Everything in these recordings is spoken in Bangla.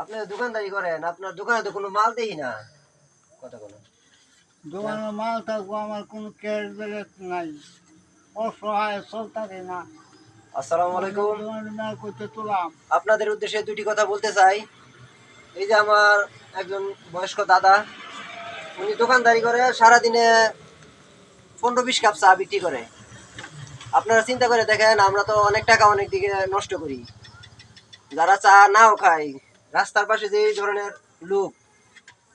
আপনি দোকানদারি করেন, আপনার দোকানে তো কোনো মাল দেখি না। কথা কোনো দোকানে মাল থাকবো, আমার কোনো ক্যাশ ব্যালেন্স নাই, অসহায় চলতারি না। আসসালামু আলাইকুম। দোকানে মাল করতে তুলাম। আপনাদের উদ্দেশ্যে দুটি কথা বলতে চাই। এই যে আমার একজন বয়স্ক দাদা, উনি দোকানদারি করে সারাদিনে 15-20 কাপ চা বিক্রি করে। আপনারা চিন্তা করে দেখেন, আমরা তো অনেক টাকা অনেক দিকে নষ্ট করি। যারা চা নাও খায়, রাস্তার পাশে যে এই ধরনের লোক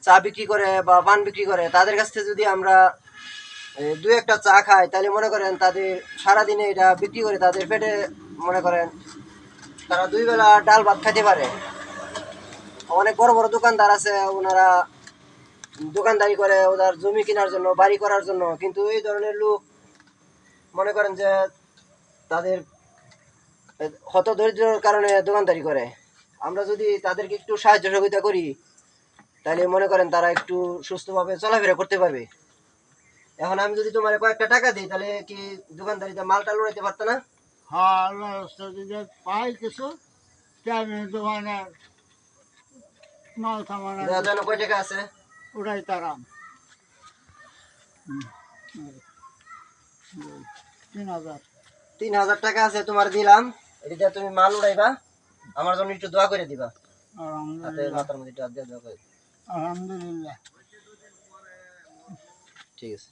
চা বিক্রি করে বা পান বিক্রি করে, তাদের কাছ থেকে যদি আমরা দু একটা চা খাই, তাহলে মনে করেন তাদের সারাদিনে এটা বিক্রি করে তাদের পেটে মনে করেন তারা 2 বেলা ডাল ভাত খাইতে পারে। অনেক বড় বড় দোকানদার আছে, ওনারা দোকানদারি করে ওদের জমি কেনার জন্য, বাড়ি করার জন্য, কিন্তু এই ধরনের লোক মনে করেন যে তাদের হত দরিদ্রের কারণে দোকানদারি করে। আমরা যদি তাদেরকে একটু সাহায্য সহযোগিতা করি, তাহলে মনে করেন তারা একটু সুস্থভাবে চলাফেরা করতে পারবে। এখন আমি যদি তোমার কয়েকটা টাকা দিই, তাহলে কি দোকানদারিতে মালটা লড়াইতে পারতো না? হ্যাঁ, আল্লাহ রাস্তা যদি পাই কিছু, তা আমি দোকানে মাল সামান জানো কয় টাকা আছে? উঠাই তারাম। 3,000। 3,000 টাকা আছে, তোমার দিলাম। এটা দিয়ে তুমি মাল উড়াইবা, আমার জন্য একটু দোয়া করে দিবা। হাতে আলহামদুলিল্লাহ। মাথার মধ্যে একটু হাত দিয়ে দোয়া করে। আলহামদুলিল্লাহ। ঠিক আছে।